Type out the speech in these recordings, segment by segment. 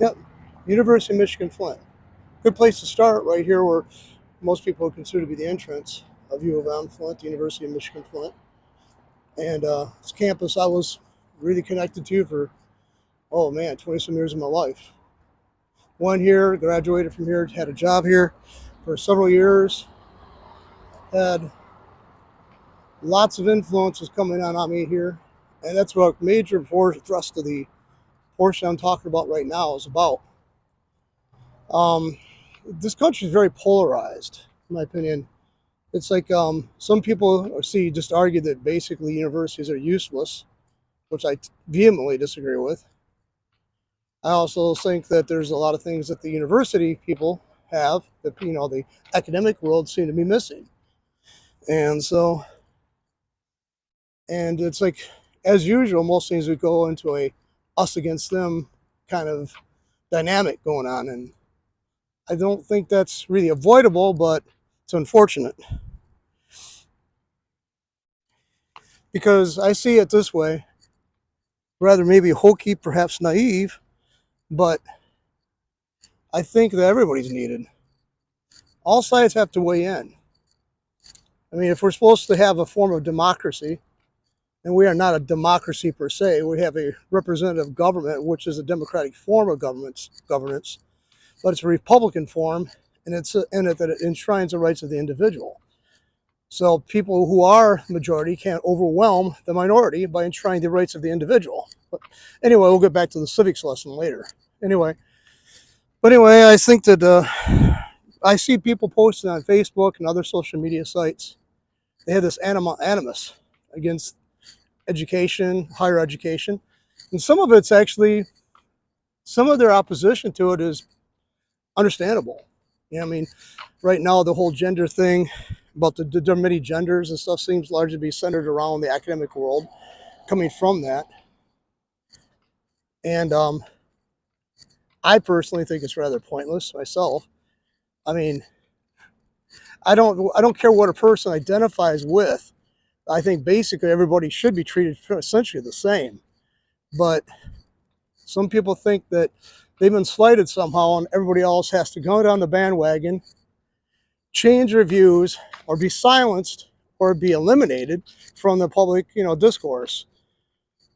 Yep, University of Michigan Flint. Good place to start right here where most people would consider to be the entrance of U of M Flint, University of Michigan Flint. And it's a campus I was really connected to for, oh man, 20 some years of my life. Went here, graduated from here, had a job here for several years, had lots of influences coming on me here. And that's what a major thrust of the portion I'm talking about right now is about. This country is very polarized, in my opinion. It's like some people just argue that basically universities are useless, which I vehemently disagree with. I also think that there's a lot of things that the university people have that the academic world seem to be missing, and it's like, as usual, most things would go into a us against them kind of dynamic going on, and I don't think that's really avoidable, but it's unfortunate. Because I see it this way, rather maybe hokey, perhaps naive, but I think that everybody's needed. All sides have to weigh in. I mean, if we're supposed to have a form of democracy, and we are not a democracy per se, we have a representative government, which is a democratic form of governance, but it's a Republican form, and it's in it that it enshrines the rights of the individual. So people who are majority can't overwhelm the minority by enshrining the rights of the individual. But anyway, we'll get back to the civics lesson later. Anyway, I think that I see people posting on Facebook and other social media sites. They have this animus against education, higher education. And some of it's actually, some of their opposition to it is understandable. I mean, right now, the whole gender thing about the many genders and stuff seems largely to be centered around the academic world coming from that. And I personally think it's rather pointless myself. I mean, I don't care what a person identifies with. I think basically everybody should be treated essentially the same. But some people think that they've been slighted somehow and everybody else has to go down the bandwagon, change their views, or be silenced or be eliminated from the public, discourse.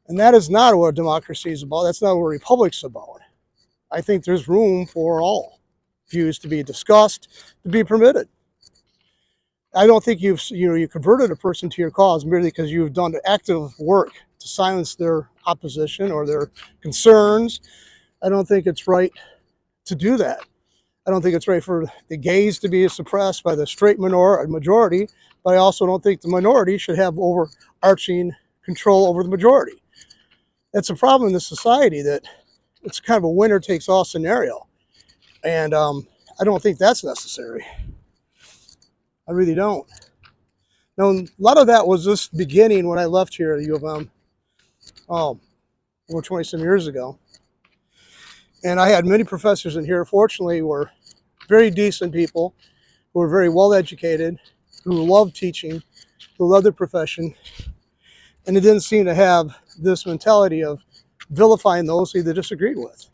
And that is not what democracy is about. That's not what a republic's about. I think there's room for all views to be discussed, to be permitted. I don't think you converted a person to your cause merely because you've done active work to silence their opposition or their concerns. I don't think it's right to do that. I don't think it's right for the gays to be suppressed by the straight majority, but I also don't think the minority should have overarching control over the majority. That's a problem in this society, that it's kind of a winner takes all scenario. And I don't think that's necessary. I really don't. Now, a lot of that was just beginning when I left here at U of M, over 20 some years ago. And I had many professors in here, fortunately, who were very decent people, who were very well educated, who loved teaching, who loved their profession. And they didn't seem to have this mentality of vilifying those who they disagreed with.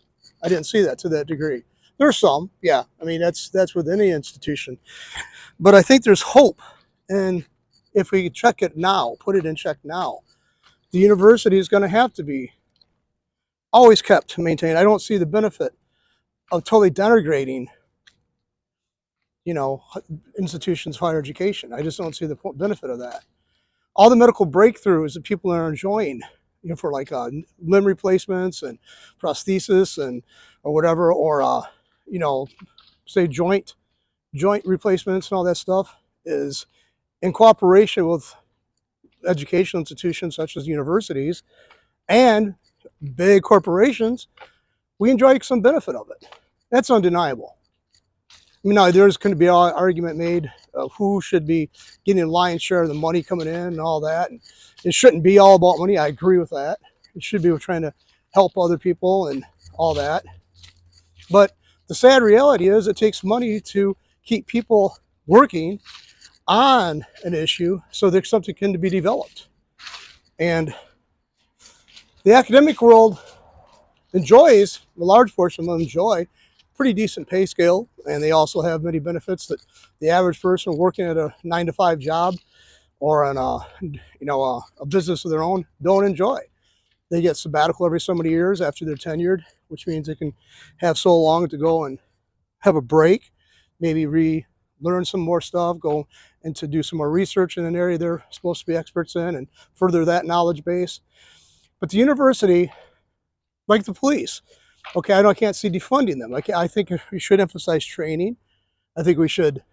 I didn't see that to that degree. There's some, yeah. I mean, that's with any institution. But I think there's hope. And if we check it now, put it in check now, the university is going to have to be always kept maintained. I don't see the benefit of totally denigrating, institutions of higher education. I just don't see the benefit of that. All the medical breakthroughs that people are enjoying, for like limb replacements and prosthesis or whatever, or say joint replacements and all that stuff, is in cooperation with educational institutions such as universities and big corporations. We enjoy some benefit of it. That's undeniable. I mean, now there's going to be an argument made of who should be getting a lion's share of the money coming in and all that. And it shouldn't be all about money. I agree with that. It should be trying to help other people and all that. But the sad reality is it takes money to keep people working on an issue so there's something can be developed. And the academic world enjoys, a large portion of them enjoy pretty decent pay scale, and they also have many benefits that the average person working at a 9-to-5 job or on a business of their own don't enjoy. They get sabbatical every so many years after they're tenured, which means they can have so long to go and have a break, maybe relearn some more stuff, go and to do some more research in an area they're supposed to be experts in and further that knowledge base. But the university, like the police, okay, I can't see defunding them. I think we should emphasize training. I think we should.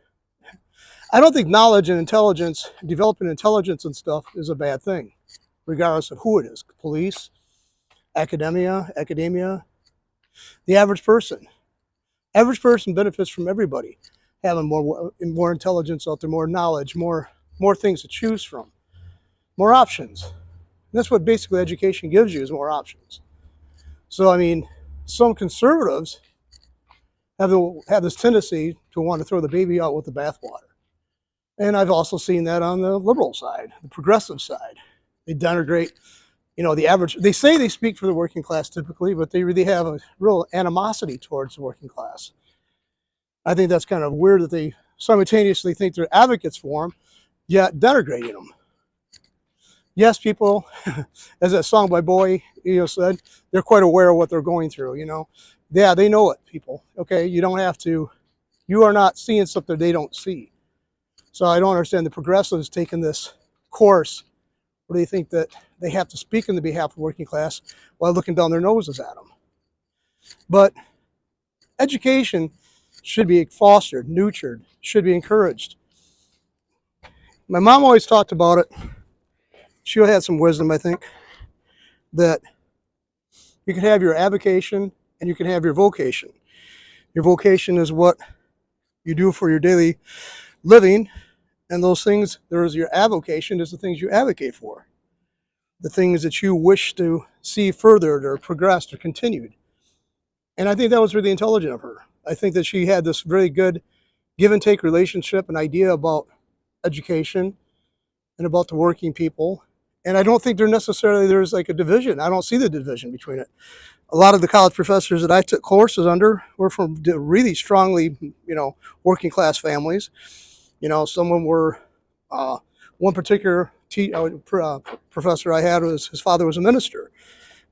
I don't think knowledge and intelligence, developing intelligence and stuff is a bad thing, regardless of who it is. Police, academia, the average person. Average person benefits from everybody having more intelligence out there, more knowledge, more things to choose from, more options. And that's what basically education gives you, is more options. So, I mean, some conservatives have this tendency to want to throw the baby out with the bathwater. And I've also seen that on the liberal side, the progressive side. They denigrate, the average. They say they speak for the working class typically, but they really have a real animosity towards the working class. I think that's kind of weird that they simultaneously think they're advocates for them, yet denigrating them. Yes, people, as that song by Bowie said, they're quite aware of what they're going through. Yeah, they know it, people. Okay, you don't have to. You are not seeing something they don't see. So I don't understand the progressives taking this course where they think that they have to speak on the behalf of the working class while looking down their noses at them. But education should be fostered, nurtured, should be encouraged. My mom always talked about it. She had some wisdom, I think, that you can have your avocation and you can have your vocation. Your vocation is what you do for your daily living, and those things, there is your avocation, is the things you advocate for, the things that you wish to see furthered or progressed or continued. And I think that was really intelligent of her. I think that she had this very good give and take relationship and idea about education and about the working people. And I don't think there's like a division. I don't see the division between it. A lot of the college professors that I took courses under were from really strongly, working class families. Some of them were, one particular professor I had, his father was a minister.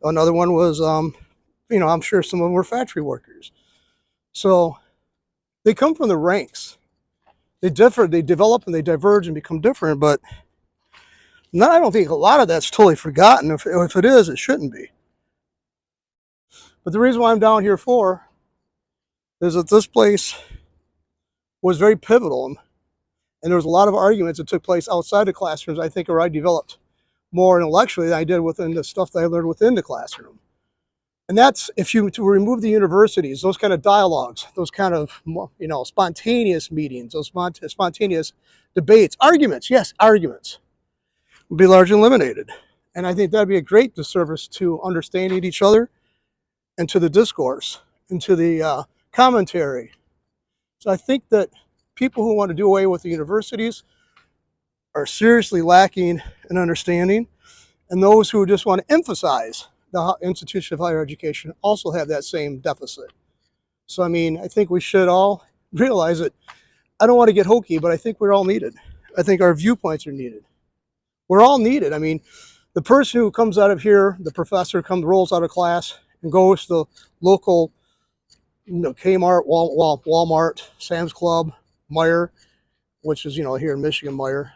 Another one was, I'm sure some of them were factory workers. So they come from the ranks. They differ, they develop and they diverge and become different, but I don't think a lot of that's totally forgotten. If it is, it shouldn't be. But the reason why I'm down here for is that this place was very pivotal, and there was a lot of arguments that took place outside the classrooms, I think, where I developed more intellectually than I did within the stuff that I learned within the classroom. And that's, if you to remove the universities, those kind of dialogues, those kind of, spontaneous meetings, those spontaneous debates, arguments, yes, arguments, would be largely eliminated. And I think that'd be a great disservice to understanding each other and to the discourse and to the commentary. So I think that people who want to do away with the universities are seriously lacking in understanding, and those who just want to emphasize the institution of higher education also have that same deficit. So, I think we should all realize that. I don't want to get hokey, but I think we're all needed. I think our viewpoints are needed. We're all needed. The person who comes out of here, the professor rolls out of class and goes to the local, Kmart, Walmart, Sam's Club, Meijer, which is, here in Michigan, Meijer.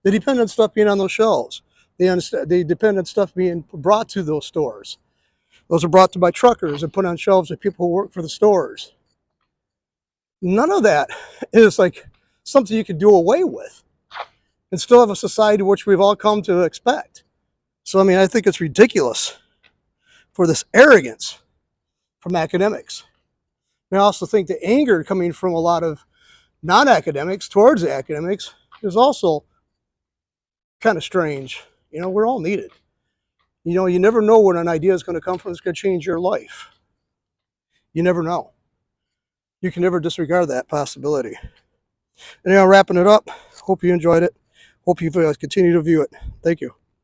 They depend on stuff being on those shelves. They depend on stuff being brought to those stores. Those are brought to by truckers and put on shelves of people who work for the stores. None of that is like something you could do away with and still have a society which we've all come to expect. So, I think it's ridiculous for this arrogance from academics. And I also think the anger coming from a lot of non-academics towards the academics is also kind of strange. We're all needed. You never know when an idea is going to come from that's going to change your life. You never know. You can never disregard that possibility. Anyhow, wrapping it up. Hope you enjoyed it. Hope you continue to view it. Thank you.